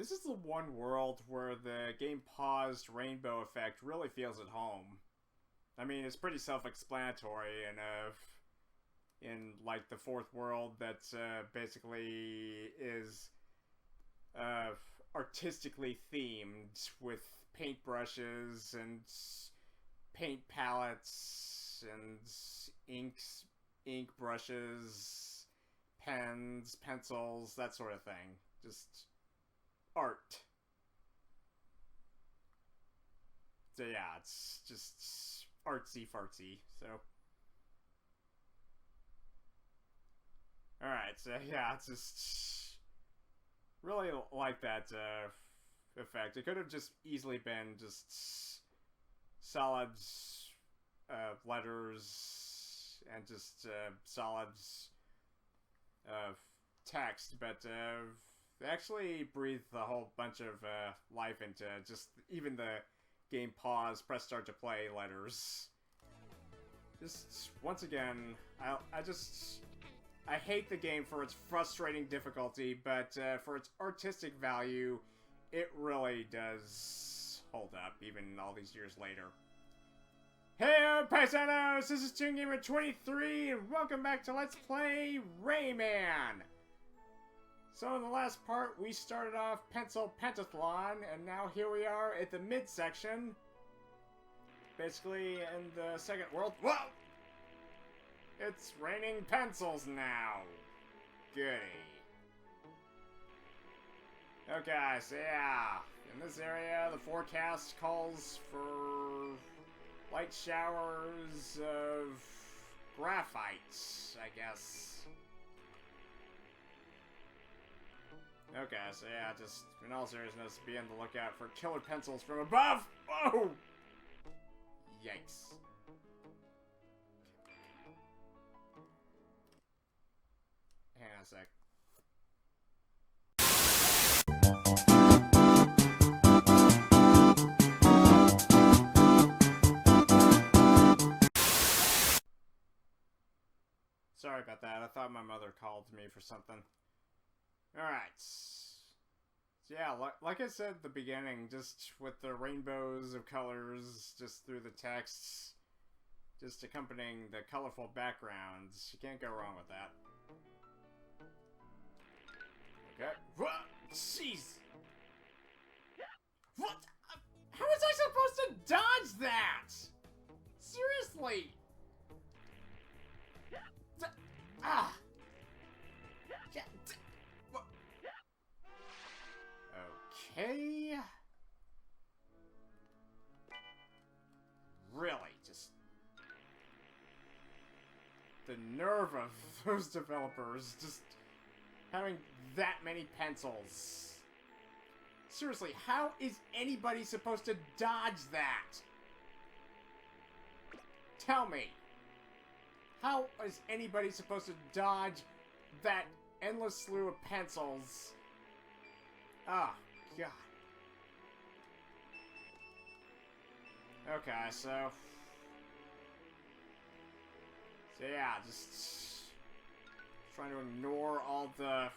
This is the one world where the game paused rainbow effect really feels at home. I mean, it's pretty self-explanatory, and in like the fourth world that basically is artistically themed with paintbrushes and paint palettes and ink brushes, pens, pencils, that sort of thing. Just art. So yeah, it's just artsy fartsy. So alright, so yeah, it's just really like that effect. It could have just easily been just solid letters and just solid text, but they actually breathed a whole bunch of life into just even the game pause, press start to play letters. Just once again, I hate the game for its frustrating difficulty, but for its artistic value, it really does hold up, even all these years later. Hey, paisanos! This is ToonGamer23, and welcome back to Let's Play Rayman! So in the last part, we started off Pentathlon, and now here we are at the midsection. Basically, in the second world. Whoa! It's raining pencils now. Goody. Okay, so yeah. In this area, the forecast calls for light showers of graphite, I guess. Okay, so yeah, just in all seriousness, be on the lookout for killer pencils from above! Whoa! Yikes. Hang on a sec. Sorry about that. I thought my mother called me for something. Alright. So yeah, like I said at the beginning, just with the rainbows of colors just through the texts, just accompanying the colorful backgrounds, you can't go wrong with that. Okay. What? Jeez! What? How was I supposed to dodge that? Seriously! Ah! Okay. Really, just the nerve of those developers just having that many pencils. Seriously, how is anybody supposed to dodge that? Tell me. How is anybody supposed to dodge that endless slew of pencils? Oh, God. Okay, so yeah, just trying to ignore all the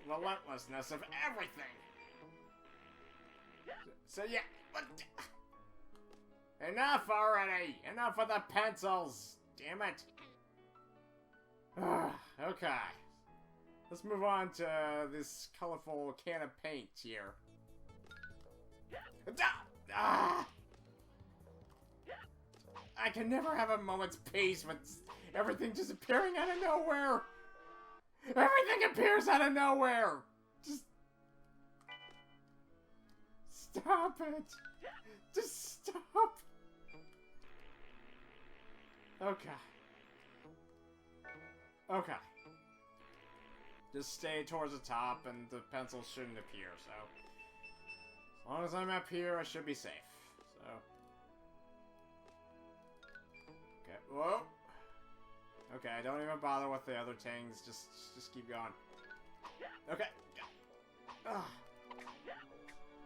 relentlessness of everything. So yeah, enough already! Enough of the pencils! Damn it! Okay. Let's move on to this colorful can of paint here. I can never have a moment's peace with everything just appearing out of nowhere! Everything appears out of nowhere! Just stop it! Just stop! Okay. Okay. Just stay towards the top and the pencils shouldn't appear, so as long as I'm up here, I should be safe. So okay. Whoa. Okay, don't even bother with the other things, just keep going. Okay. Ugh.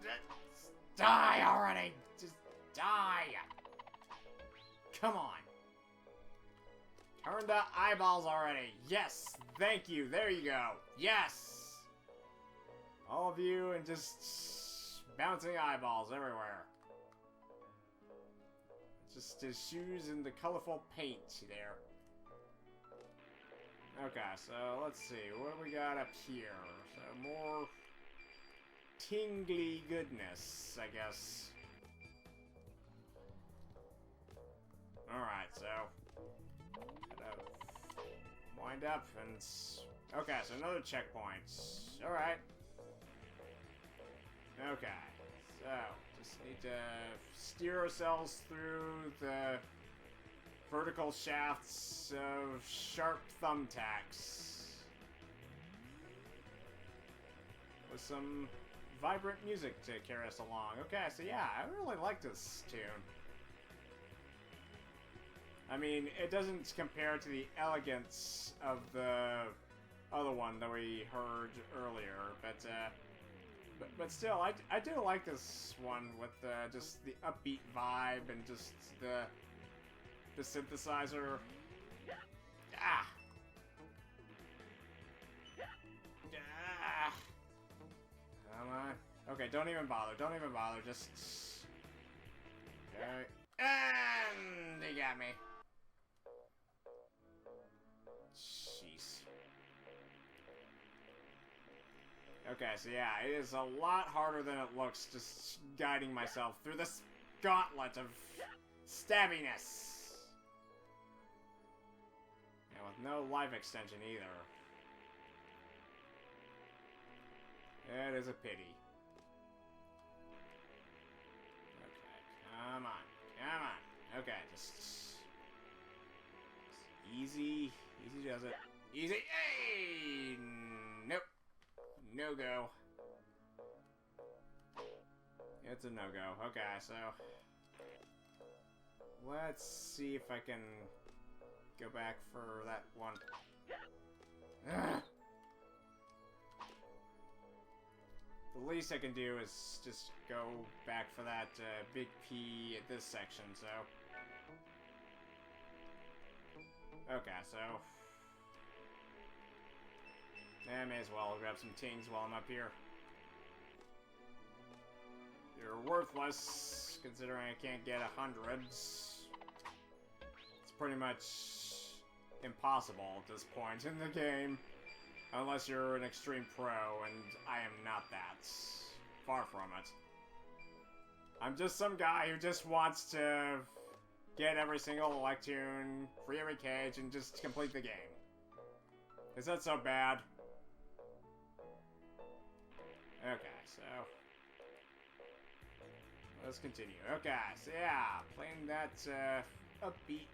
Just die already! Just die! Come on. Turn the eyeballs already. Yes. Thank you. There you go. Yes. All of you and just bouncing eyeballs everywhere. Just his shoes and the colorful paint there. Okay, so let's see. What do we got up here? So more tingly goodness, I guess. Alright, so gotta wind up and... Okay, so another checkpoint. Alright. Okay, so just need to steer ourselves through the vertical shafts of sharp thumbtacks with some vibrant music to carry us along. Okay, so yeah, I really like this tune. I mean, it doesn't compare to the elegance of the other one that we heard earlier, but still, I do like this one with just the upbeat vibe and just the synthesizer. Ah! Ah! Come on. Okay, don't even bother. Don't even bother. Just... Okay. And they got me. Jeez. Okay, so yeah, it is a lot harder than it looks just guiding myself through this gauntlet of stabbiness. And with no life extension either. It is a pity. Okay, come on. Come on. Okay, just easy. Easy does it. Easy. Hey! Nope. No go. It's a no-go. Okay, so let's see if I can go back for that one. Ugh. The least I can do is just go back for that big P at this section, so... Okay, so... I may as well grab some tings while I'm up here. You're worthless, considering I can't get 100s. It's pretty much impossible at this point in the game. Unless you're an extreme pro, and I am not that. Far from it. I'm just some guy who just wants to get every single Electune, free every cage, and just complete the game. Is that so bad? Okay, so... let's continue. Okay, so yeah, playing that upbeat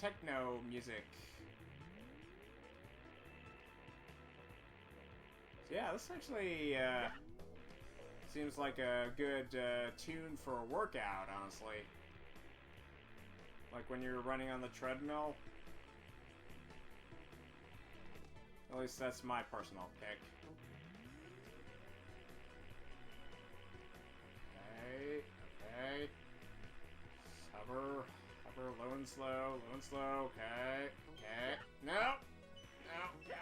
techno music. Yeah, this actually seems like a good tune for a workout, honestly. Like when you're running on the treadmill. At least that's my personal pick. Okay, okay. Hover, low and slow, okay, okay. No! No, no,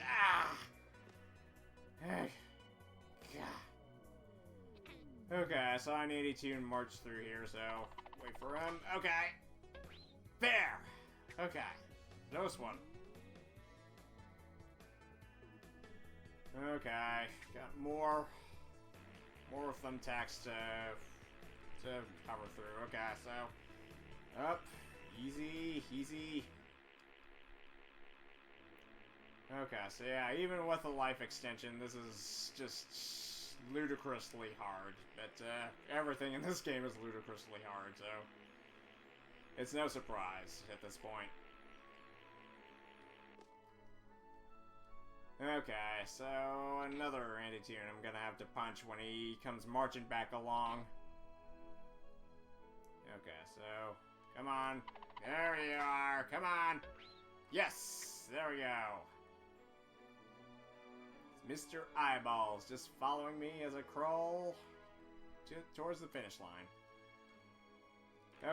ah! Hey. God. Okay, so I need to march through here, so wait for him. Okay. There! Okay. Nose one. Okay. Got more thumbtacks to power through. Okay, so up. Easy, easy. Okay, so yeah, even with a life extension, this is just ludicrously hard. But everything in this game is ludicrously hard, so it's no surprise at this point. Okay, so another anti-tune I'm gonna have to punch when he comes marching back along. Okay, so come on. There you are. Come on. Yes, there we go. Mr. Eyeballs, just following me as I crawl towards the finish line.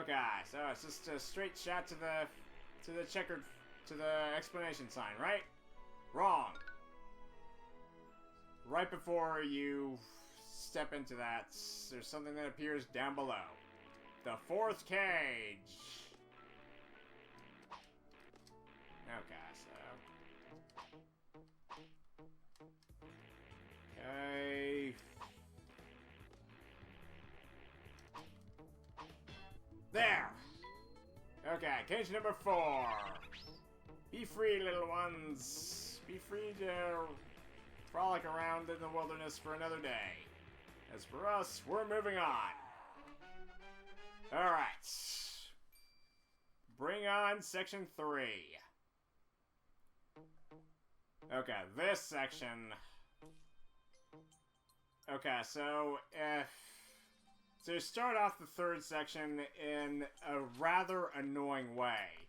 Okay, so it's just a straight shot to the checkered to the explanation sign, right? Wrong. Right before you step into that, there's something that appears down below. The fourth cage. Okay, so... Okay... There! Okay, cage number 4. Be free, little ones. Be free to frolic around in the wilderness for another day. As for us, we're moving on. Alright. Bring on section 3. Okay, this section... Okay, so to start off the third section in a rather annoying way.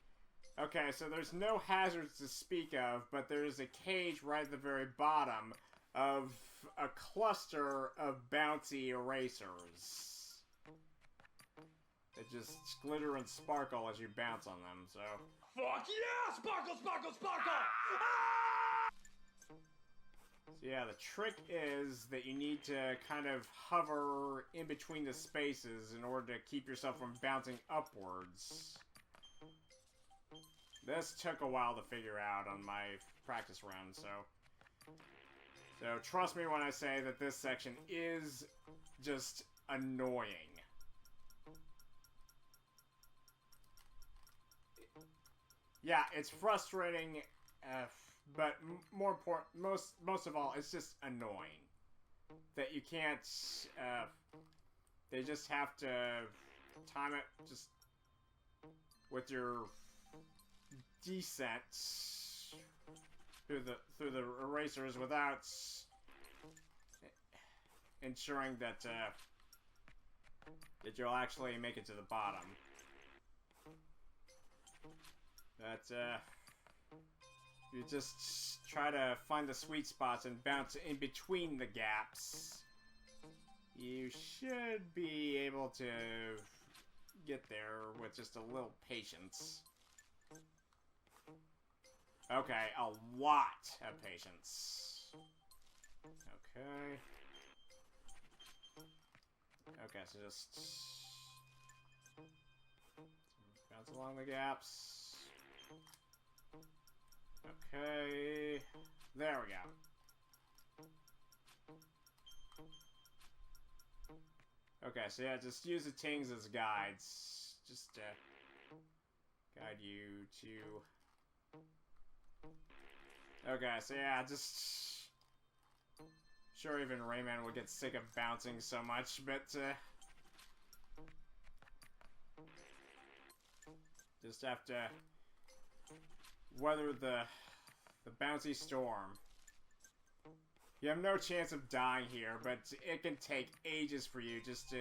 Okay, so there's no hazards to speak of, but there's a cage right at the very bottom of a cluster of bouncy erasers that just glitter and sparkle as you bounce on them, so... Fuck yeah! Sparkle, sparkle, sparkle! So yeah, the trick is that you need to kind of hover in between the spaces in order to keep yourself from bouncing upwards. This took a while to figure out on my practice run, so trust me when I say that this section is just annoying. Yeah, it's frustrating, but more important, most of all, it's just annoying that you can't. They just have to time it just with your descent through the erasers without ensuring that that you'll actually make it to the bottom. That you just try to find the sweet spots and bounce in between the gaps. You should be able to get there with just a little patience. Okay, a lot of patience. Okay. Okay, so just bounce along the gaps. Okay, there we go. Okay, so yeah, just use the tings as guides. Just guide you to... Okay, so yeah, just... Sure, even Rayman would get sick of bouncing so much, but just have to weather the bouncy storm. You have no chance of dying here, but it can take ages for you just to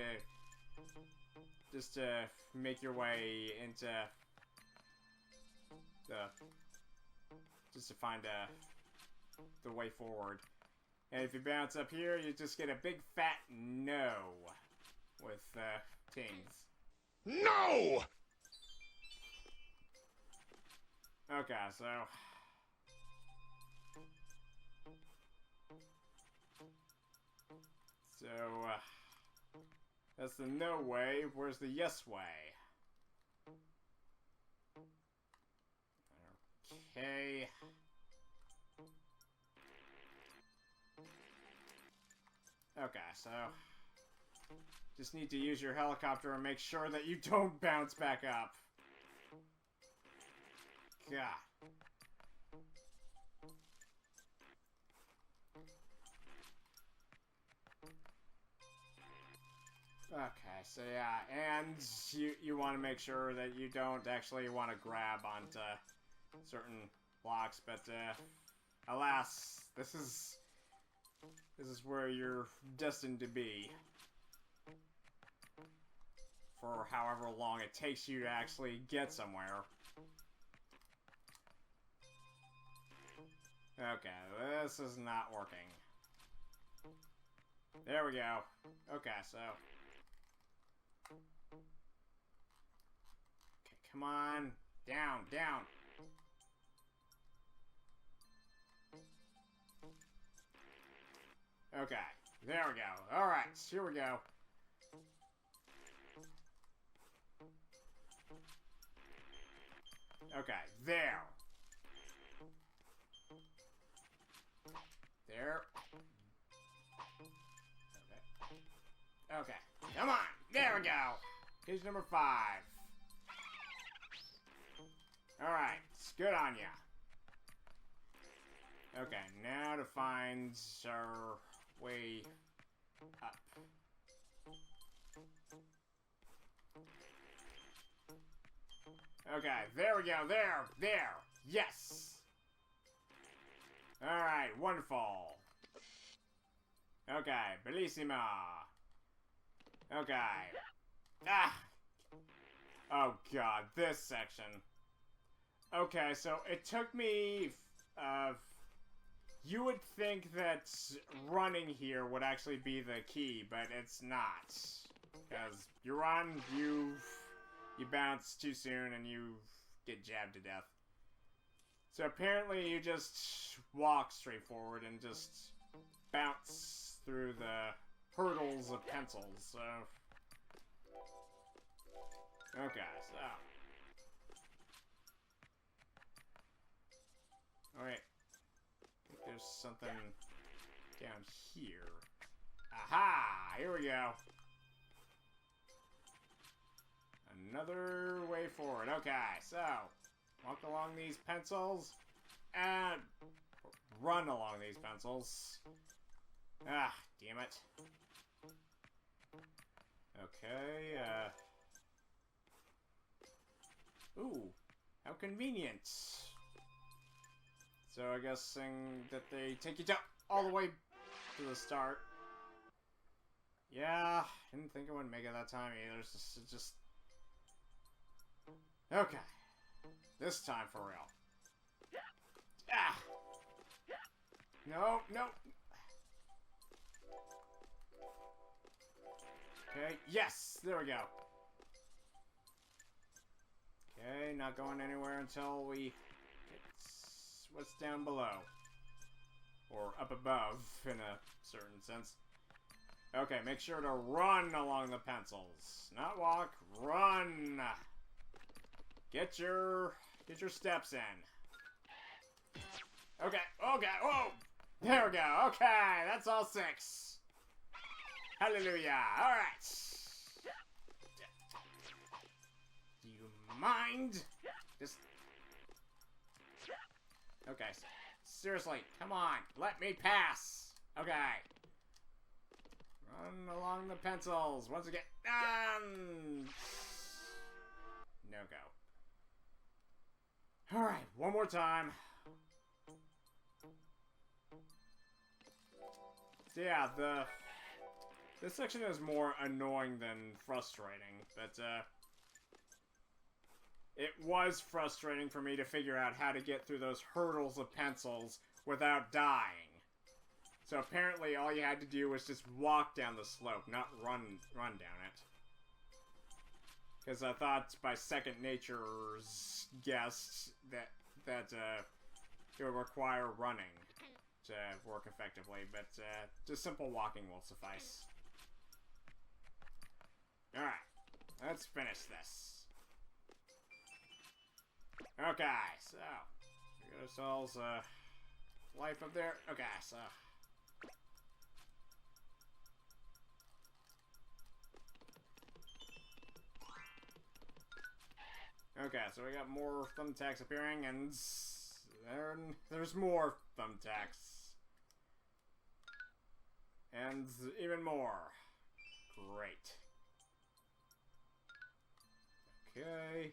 make your way into just to find the way forward. And if you bounce up here, you just get a big fat no with tings. No! Okay, so that's the no way. Where's the yes way? Okay. Okay, so just need to use your helicopter and make sure that you don't bounce back up. God. Okay, so yeah, and you want to make sure that you don't actually want to grab onto certain blocks, but alas, this is where you're destined to be for however long it takes you to actually get somewhere. Okay, this is not working. There we go. Okay, so... Okay, come on. Down, down. Okay, there we go. Alright, here we go. Okay, there. There. Okay. Okay, come on. There we go. Page number 5. Alright, it's good on ya. Okay, now to find our way up. Okay, there we go. There. Yes. Alright, wonderful. Okay, bellissima. Okay. Ah! Oh god, this section. Okay, so it took me, you would think that running here would actually be the key, but it's not. Because you run, you bounce too soon, and you get jabbed to death. So apparently you just walk straight forward and just bounce through the hurdles of pencils, so... Okay, so... Alright. I think there's something down here. Aha! Here we go. Another way forward. Okay, so... Walk along these pencils. And... Run along these pencils. Ah, damn it. Okay, Ooh, how convenient. So I guessing that they take you down all the way to the start. Yeah, didn't think I would make it that time either. It's just... Okay. This time for real. Ah! No, no. Okay, yes! There we go. Okay, not going anywhere until we get what's down below. Or up above, in a certain sense. Okay, make sure to run along the pencils. Not walk, run! Get your steps in. Okay, okay, whoa! There we go, okay, that's all 6. Hallelujah, alright. Do you mind? Just... Okay, seriously, come on, let me pass. Okay. Run along the pencils, once again. No go. Alright, one more time. So yeah, this section is more annoying than frustrating, but it was frustrating for me to figure out how to get through those hurdles of pencils without dying. So apparently all you had to do was just walk down the slope, not run down it. Because I thought by second nature's guess that it would require running to work effectively, but just simple walking will suffice. Alright, let's finish this. Okay, so we got ourselves a life up there. Okay, so okay, so we got more thumbtacks appearing, and there's more thumbtacks. And even more. Great. Okay.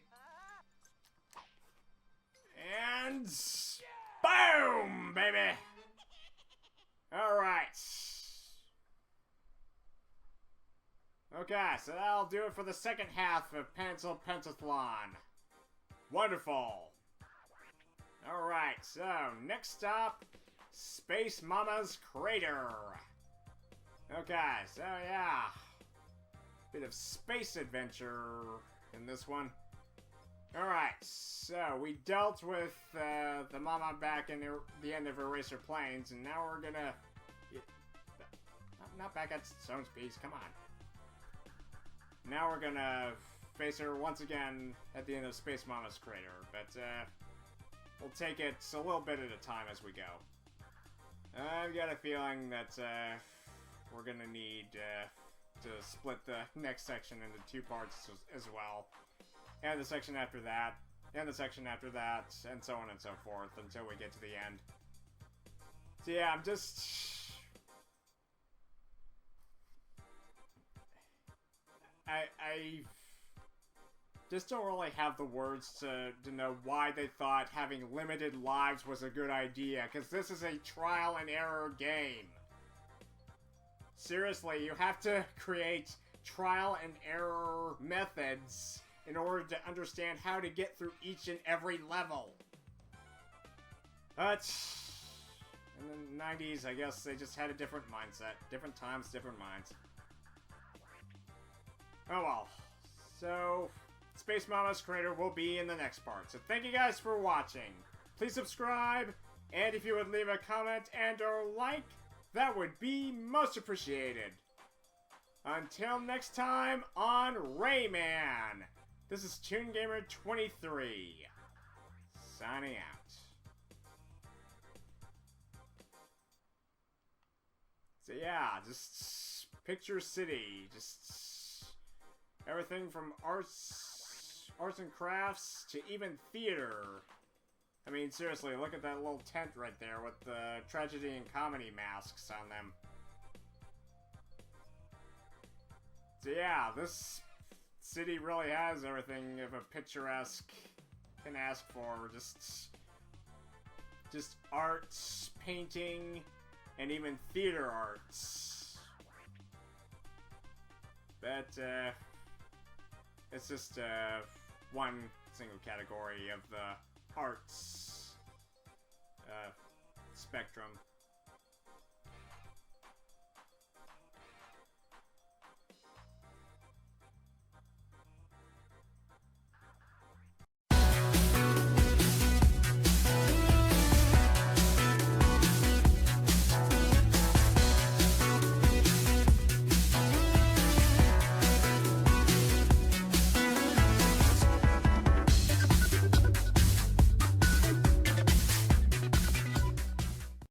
And... boom, baby! Alright. Okay, so that'll do it for the second half of Pentathlon. Wonderful. Alright, so next stop, Space Mama's Crater. Okay, so yeah. Bit of space adventure in this one. Alright, so we dealt with the mama back in the end of Eraser Plains, and now we're gonna not back at Stone's Peaks, come on. Now we're gonna face her once again at the end of Space Mama's crater, but we'll take it a little bit at a time as we go. I've got a feeling that we're gonna need to split the next section into 2 parts as well. And the section after that, and the section after that, and so on and so forth until we get to the end. So yeah, I'm just... I just don't really have the words to know why they thought having limited lives was a good idea, because this is a trial and error game. Seriously, you have to create trial and error methods in order to understand how to get through each and every level. But in the 90s, I guess they just had a different mindset. Different times, different minds. Oh well. So, Space Mama's Crater will be in the next part. So thank you guys for watching. Please subscribe, and if you would leave a comment and or like, that would be most appreciated. Until next time on Rayman, this is ToonGamer23, signing out. So yeah, just picture city, just everything from arts and crafts to even theater. I mean, seriously, look at that little tent right there with the tragedy and comedy masks on them. So yeah, this city really has everything of a picturesque can ask for. Just arts, painting, and even theater arts. But, it's just, one single category of the arts, spectrum.